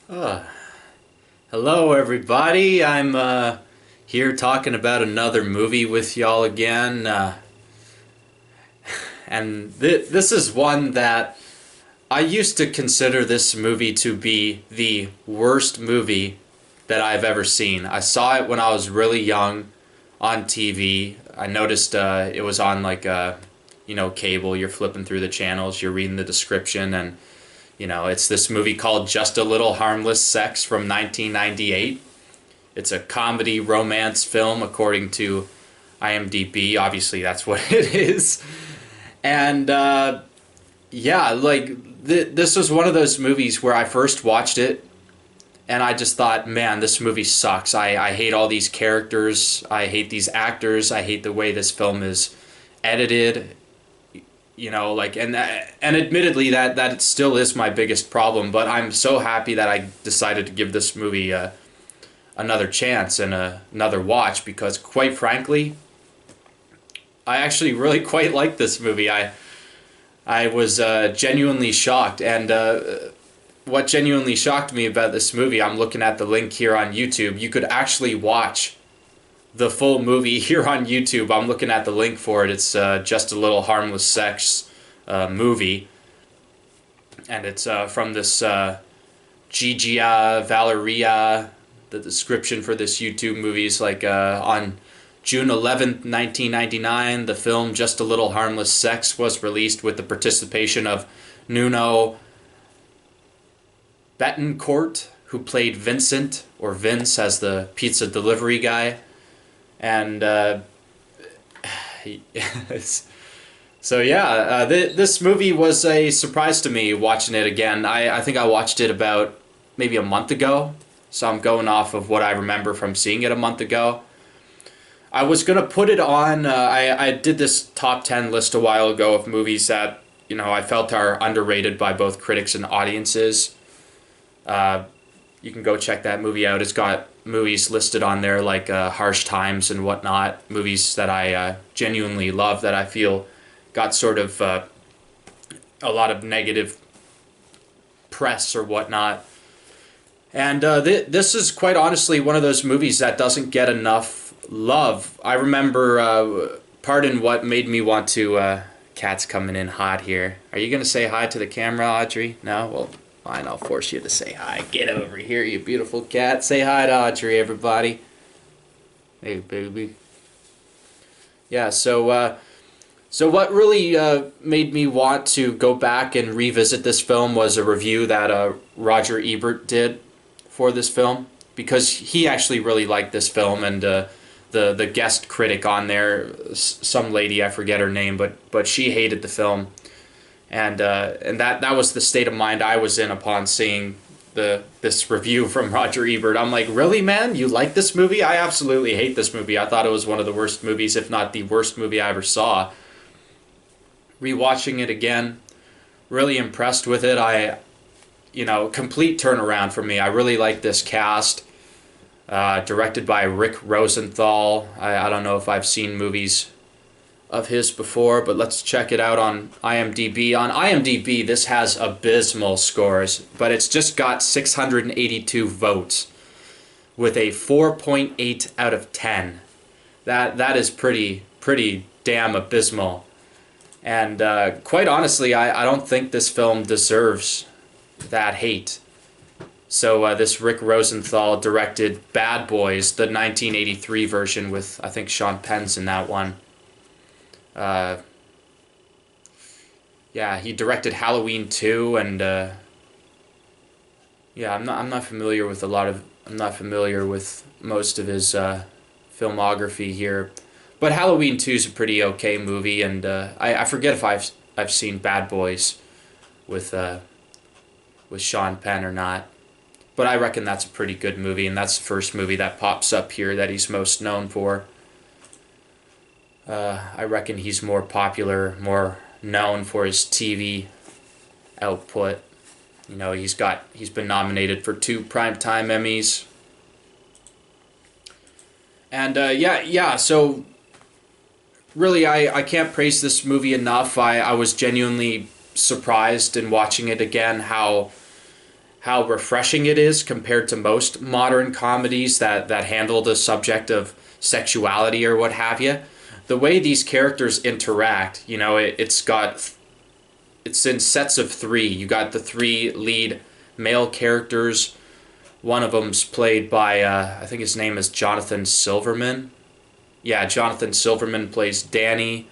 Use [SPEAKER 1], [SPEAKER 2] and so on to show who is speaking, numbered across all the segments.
[SPEAKER 1] Uh, Hello, everybody. I'm here talking about another movie with y'all again. This is one that I used to consider this movie to be the worst movie that I've ever seen. I saw it when I was really young on TV. I noticed it was on cable. You're flipping through the channels, you're reading the description, and it's this movie called Just a Little Harmless Sex from 1998. It's a comedy romance film according to IMDb. Obviously, that's what it is. And yeah, this was one of those movies where I first watched it and I just thought, man, this movie sucks. I hate all these characters. I hate these actors. I hate the way this film is edited. And admittedly that it still is my biggest problem, but I'm so happy that I decided to give this movie another chance and another watch, because quite frankly I actually really quite like this movie. I was genuinely shocked, and what genuinely shocked me about this movie, I'm looking at the link here on YouTube. You could actually watch the full movie here on YouTube. I'm looking at the link for it. It's Just a Little Harmless Sex movie, and it's from this Gigia Valeria. The description for this YouTube movie is on June 11th, 1999, the film Just a Little Harmless Sex was released with the participation of Nuno Betancourt, who played Vincent, or Vince, as the pizza delivery guy. And so yeah, this movie was a surprise to me watching it again. I think I watched it about maybe a month ago, so I'm going off of what I remember from seeing it a month ago. I was gonna put it on. I did this top 10 list a while ago of movies that I felt are underrated by both critics and audiences. You can go check that movie out. It's got movies listed on there like Harsh Times and whatnot. Movies that I genuinely love, that I feel got sort of a lot of negative press or whatnot. And this is quite honestly one of those movies that doesn't get enough love. I remember, pardon what made me want to, cat's coming in hot here. Are you going to say hi to the camera, Audrey? No? Well, fine, I'll force you to say hi. Get over here, you beautiful cat. Say hi to Audrey, everybody. Hey, baby. Yeah, so what really made me want to go back and revisit this film was a review that Roger Ebert did for this film, because he actually really liked this film, and the guest critic on there, some lady, I forget her name, but she hated the film. And that was the state of mind I was in upon seeing this review from Roger Ebert. I'm like, really, man? You like this movie? I absolutely hate this movie. I thought it was one of the worst movies, if not the worst movie I ever saw. Rewatching it again, really impressed with it. Complete turnaround for me. I really like this cast. Directed by Rick Rosenthal. I don't know if I've seen movies of his before, but let's check it out on IMDb. On IMDb, this has abysmal scores, but it's just got 682 votes with a 4.8 out of 10. That is pretty damn abysmal. And quite honestly, I don't think this film deserves that hate. So this Rick Rosenthal directed Bad Boys, the 1983 version with, I think, Sean Penn's in that one. Yeah, he directed Halloween 2, and yeah, I'm not familiar with most of his filmography here, but Halloween 2 is a pretty okay movie, and I forget if I've seen Bad Boys with Sean Penn or not. But I reckon that's a pretty good movie, and that's the first movie that pops up here that he's most known for. I reckon he's more popular, more known for his TV output. He's been nominated for 2 Primetime Emmys. And so really I can't praise this movie enough. I was genuinely surprised in watching it again how how refreshing it is compared to most modern comedies that handle the subject of sexuality or what have you. The way these characters interact, you know, it's in sets of three. You got the three lead male characters. One of them's played by, I think his name is Jonathan Silverman. Yeah, Jonathan Silverman plays Danny.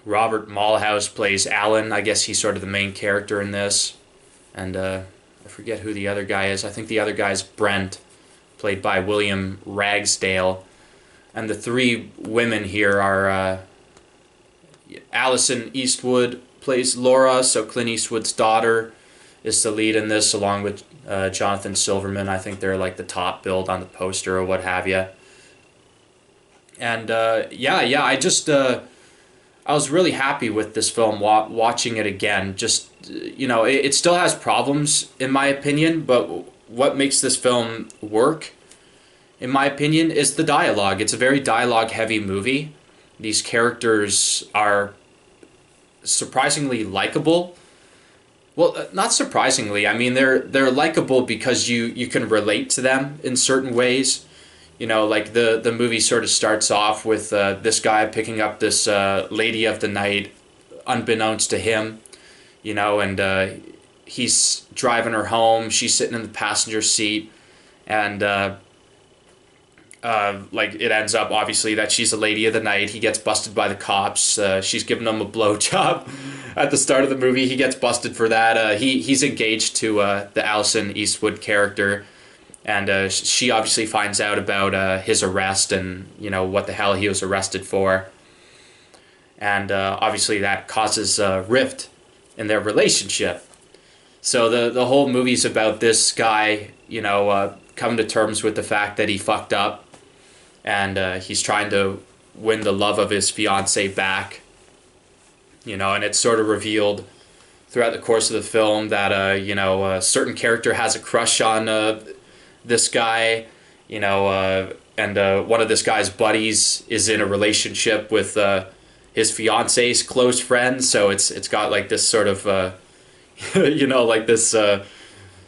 [SPEAKER 1] Robert Mulhouse plays Alan. I guess he's sort of the main character in this. And I forget who the other guy is. I think the other guy's Brent, played by William Ragsdale. And the three women here are Allison Eastwood plays Laura, so Clint Eastwood's daughter is the lead in this, along with Jonathan Silverman. I think they're like the top billed on the poster or what have you. And I was really happy with this film watching it again. Just, you know, it still has problems in my opinion, but what makes this film work, in my opinion, is the dialogue. It's a very dialogue heavy movie. These characters are surprisingly likable. Well, not surprisingly. I mean, they're likable because you can relate to them in certain ways. You know, like the movie sort of starts off with this guy picking up this lady of the night, unbeknownst to him, you know, and he's driving her home. She's sitting in the passenger seat, and like it ends up obviously that she's a lady of the night. He gets busted by the cops. She's giving him a blowjob at the start of the movie. He gets busted for that. He's engaged to the Allison Eastwood character. And she obviously finds out about his arrest and, you know, what the hell he was arrested for. And obviously that causes a rift in their relationship. So the whole movie's about this guy, you know, coming to terms with the fact that he fucked up. And he's trying to win the love of his fiancée back. You know, and it's sort of revealed throughout the course of the film that, you know, a certain character has a crush on this guy, you know, and one of this guy's buddies is in a relationship with his fiance's close friend, so it's got like this sort of you know, like this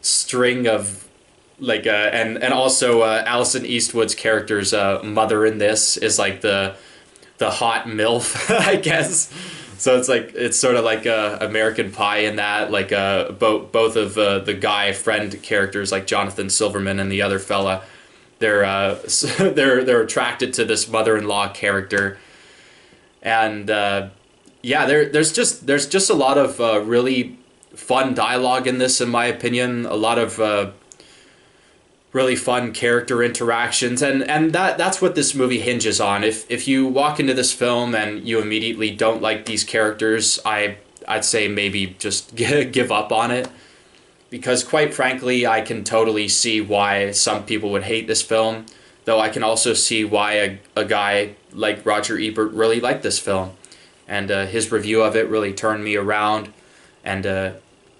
[SPEAKER 1] string of like and also Allison Eastwood's character's mother in this is like the hot MILF, I guess. So it's sort of like American Pie in that, like both of the guy friend characters, like Jonathan Silverman and the other fella, they're they're attracted to this mother-in-law character, and there's just a lot of really fun dialogue in this, in my opinion. A lot of really fun character interactions, and that's what this movie hinges on. If you walk into this film and you immediately don't like these characters, I'd say maybe just give up on it, because quite frankly I can totally see why some people would hate this film, though I can also see why a guy like Roger Ebert really liked this film, and his review of it really turned me around and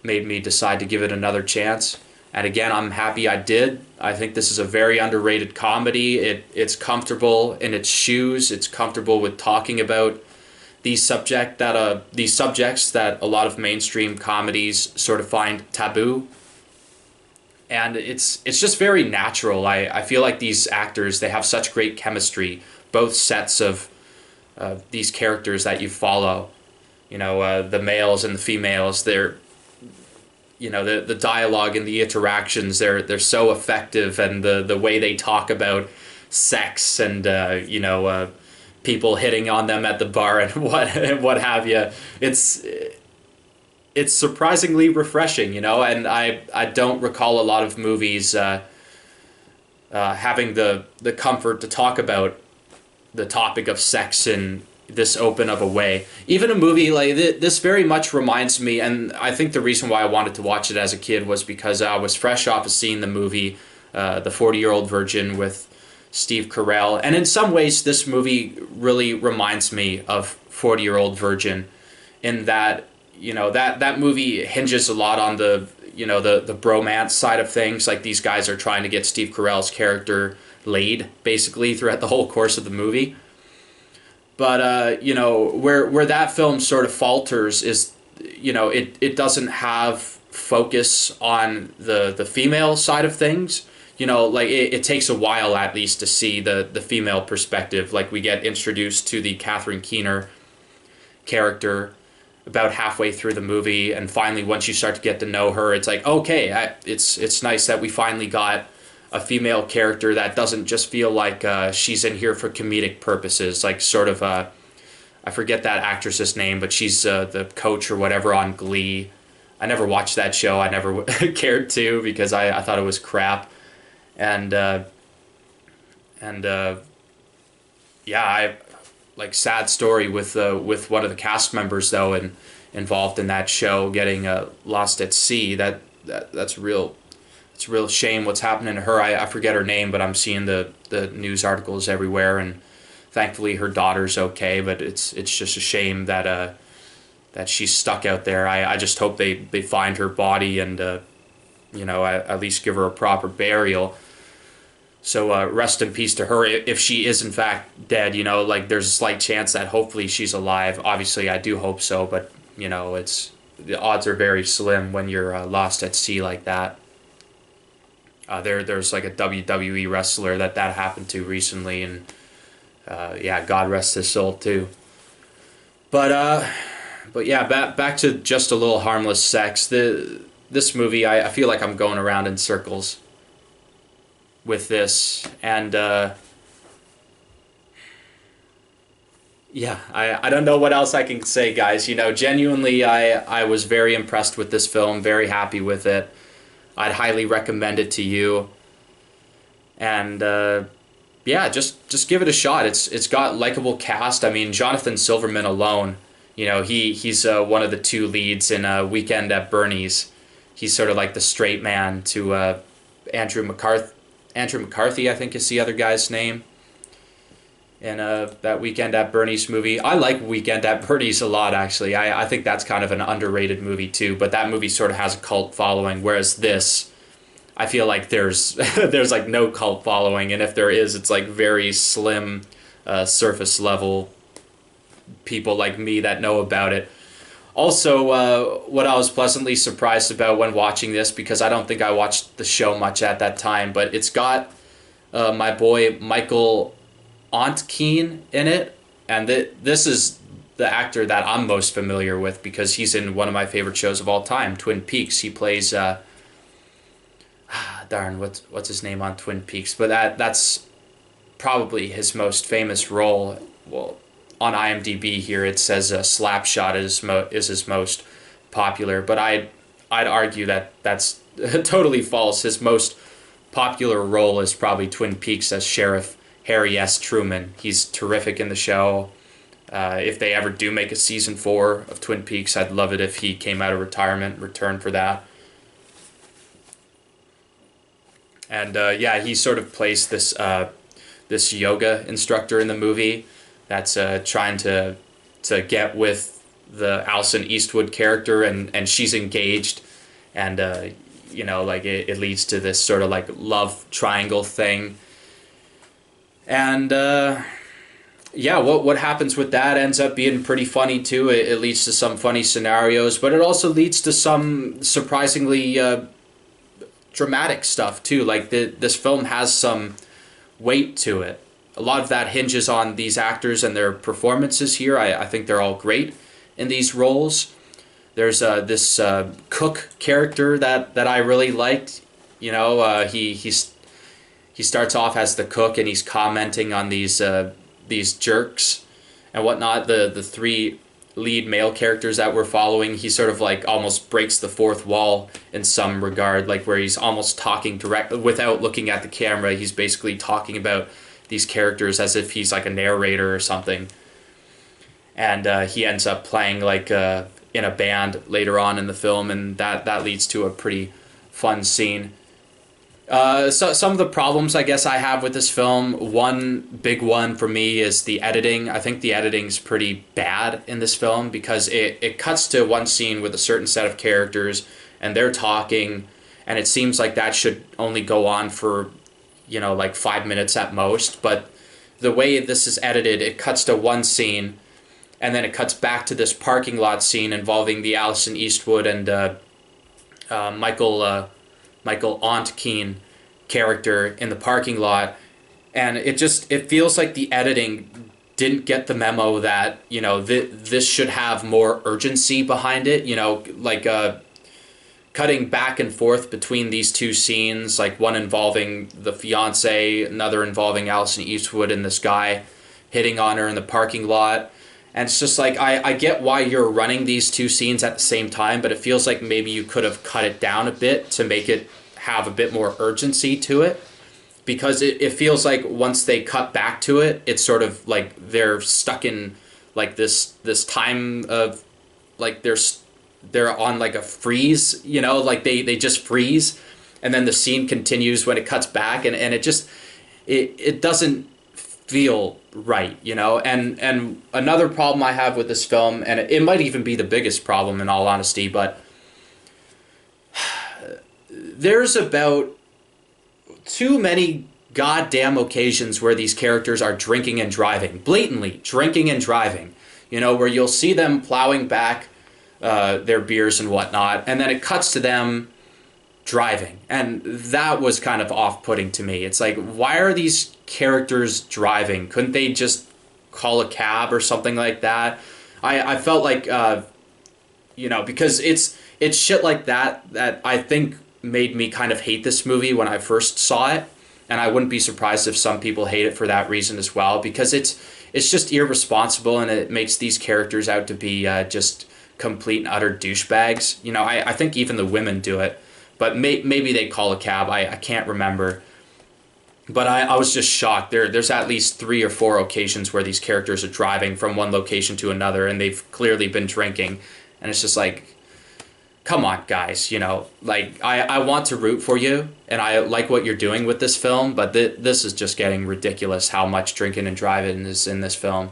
[SPEAKER 1] made me decide to give it another chance. And again, I'm happy I did. I think this is a very underrated comedy. It's comfortable in its shoes. It's comfortable with talking about these subjects that a lot of mainstream comedies sort of find taboo. And it's just very natural. I feel like these actors, they have such great chemistry. Both sets of these characters that you follow, you know, the males and the females, they're, you know, the dialogue and the interactions, they're so effective, and the way they talk about sex and you know, people hitting on them at the bar and what have you, it's surprisingly refreshing, you know. And I don't recall a lot of movies having the comfort to talk about the topic of sex in this open of a way. Even a movie like this very much reminds me, and I think the reason why I wanted to watch it as a kid was because I was fresh off of seeing the movie The 40-Year-Old Virgin with Steve Carell, and in some ways this movie really reminds me of 40-Year-Old Virgin, in that, you know, that movie hinges a lot on the, you know, the bromance side of things. Like, these guys are trying to get Steve Carell's character laid basically throughout the whole course of the movie. But, you know, where that film sort of falters is, you know, it doesn't have focus on the female side of things. You know, like it takes a while at least to see the female perspective. Like we get introduced to the Catherine Keener character about halfway through the movie, and finally once you start to get to know her, it's like, okay, it's nice that we finally got a female character that doesn't just feel like she's in here for comedic purposes, like sort of I forget that actress's name, but she's the coach or whatever on Glee. I never watched that show. I never cared to, because I thought it was crap. And yeah, I like sad story with one of the cast members though, and involved in that show getting lost at sea. That's a real, it's a real shame what's happening to her. I forget her name, but I'm seeing the news articles everywhere, and thankfully her daughter's okay. But it's just a shame that that she's stuck out there. I just hope they find her body and you know, at least give her a proper burial. So rest in peace to her, if she is in fact dead. You know, like there's a slight chance that hopefully she's alive. Obviously, I do hope so, but you know, the odds are very slim when you're lost at sea like that. There's like a WWE wrestler that happened to recently, and yeah, God rest his soul too. But yeah, back to Just a Little Harmless Sex. This movie, I feel like I'm going around in circles with this, and yeah, I don't know what else I can say, guys. You know, genuinely, I was very impressed with this film, very happy with it. I'd highly recommend it to you, and yeah, just give it a shot. It's got likable cast. I mean, Jonathan Silverman alone, you know, he's one of the two leads in Weekend at Bernie's. He's sort of like the straight man to Andrew McCarthy. Andrew McCarthy, I think, is the other guy's name in that Weekend at Bernie's movie. I like Weekend at Bernie's a lot, actually. I think that's kind of an underrated movie, too. But that movie sort of has a cult following, whereas this, I feel like there's there's like no cult following. And if there is, it's like very slim, surface level people like me that know about it. Also, what I was pleasantly surprised about when watching this, because I don't think I watched the show much at that time, but it's got my boy Michael Ontkeen in it, and this is the actor that I'm most familiar with because he's in one of my favorite shows of all time, Twin Peaks. He plays darn, what's his name on Twin Peaks? But that's probably his most famous role. Well, on IMDb here it says Slapshot is his most popular, but I'd argue that that's totally false. His most popular role is probably Twin Peaks as Sheriff Harry S. Truman. He's terrific in the show. If they ever do make a season 4 of Twin Peaks, I'd love it if he came out of retirement, returned for that. And yeah, he sort of plays this yoga instructor in the movie that's trying to get with the Alison Eastwood character, and she's engaged, and you know, like it leads to this sort of like love triangle thing, and yeah, what happens with that ends up being pretty funny too. It leads to some funny scenarios, but it also leads to some surprisingly dramatic stuff too. Like this film has some weight to it. A lot of that hinges on these actors and their performances here. I think they're all great in these roles. There's this cook character that I really liked. You know, he starts off as the cook, and he's commenting on these jerks and whatnot. The three lead male characters that we're following, he sort of like almost breaks the fourth wall in some regard, like where he's almost talking direct without looking at the camera. He's basically talking about these characters as if he's like a narrator or something, and he ends up playing like in a band later on in the film, and that leads to a pretty fun scene. So some of the problems I guess I have with this film, one big one for me is the editing. I think the editing's pretty bad in this film because it cuts to one scene with a certain set of characters and they're talking, and it seems like that should only go on for, you know, like 5 minutes at most, but the way this is edited, it cuts to one scene and then it cuts back to this parking lot scene involving the Alison Eastwood and Michael Ontkean character in the parking lot, and it feels like the editing didn't get the memo that this should have more urgency behind it. Like cutting back and forth between these two scenes, like one involving the fiance, another involving Allison Eastwood and this guy hitting on her in the parking lot. And it's just like, I get why you're running these two scenes at the same time, but it feels like maybe you could have cut it down a bit to make it have a bit more urgency to it. Because it feels like once they cut back to it, it's sort of like they're stuck in like this time of like they're on like a freeze, like they just freeze, and then the scene continues when it cuts back, and it just it doesn't feel right, and another problem I have with this film, and it might even be the biggest problem in all honesty, but there's about too many goddamn occasions where these characters are drinking and driving, blatantly drinking and driving, where you'll see them plowing back their beers and whatnot, and then it cuts to them driving, and that was kind of off-putting to me. It's like, why are these characters driving? Couldn't they just call a cab or something like that? I felt like because it's shit like that I think made me kind of hate this movie when I first saw it, and I wouldn't be surprised if some people hate it for that reason as well, because it's just irresponsible, and it makes these characters out to be just complete and utter douchebags. I think even the women do it, but maybe they call a cab. I can't remember. But I was just shocked. There's at least 3 or 4 occasions where these characters are driving from one location to another, and they've clearly been drinking. And it's just like, come on, guys, like, I want to root for you, and I like what you're doing with this film, but this is just getting ridiculous how much drinking and driving is in this film.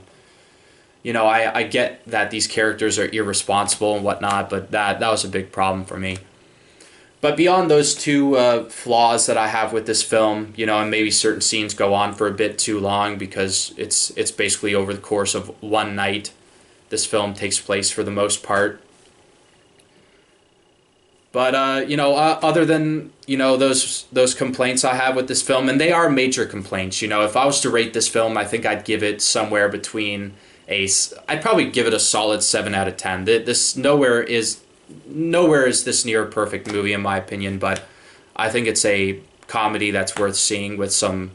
[SPEAKER 1] I get that these characters are irresponsible and whatnot, but that was a big problem for me. But beyond those two flaws that I have with this film, and maybe certain scenes go on for a bit too long because it's basically over the course of one night. This film takes place for the most part. But other than those complaints I have with this film, and they are major complaints. If I was to rate this film, I think I'd give it somewhere between I'd probably give it a solid 7 out of 10. This nowhere is this near a perfect movie in my opinion, but I think it's a comedy that's worth seeing with some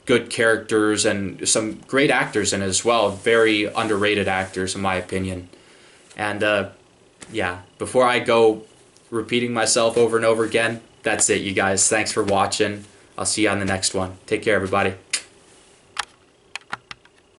[SPEAKER 1] good characters and some great actors in it as well. Very underrated actors in my opinion. And yeah, before I go repeating myself over and over again, that's it, you guys. Thanks for watching. I'll see you on the next one. Take care, everybody.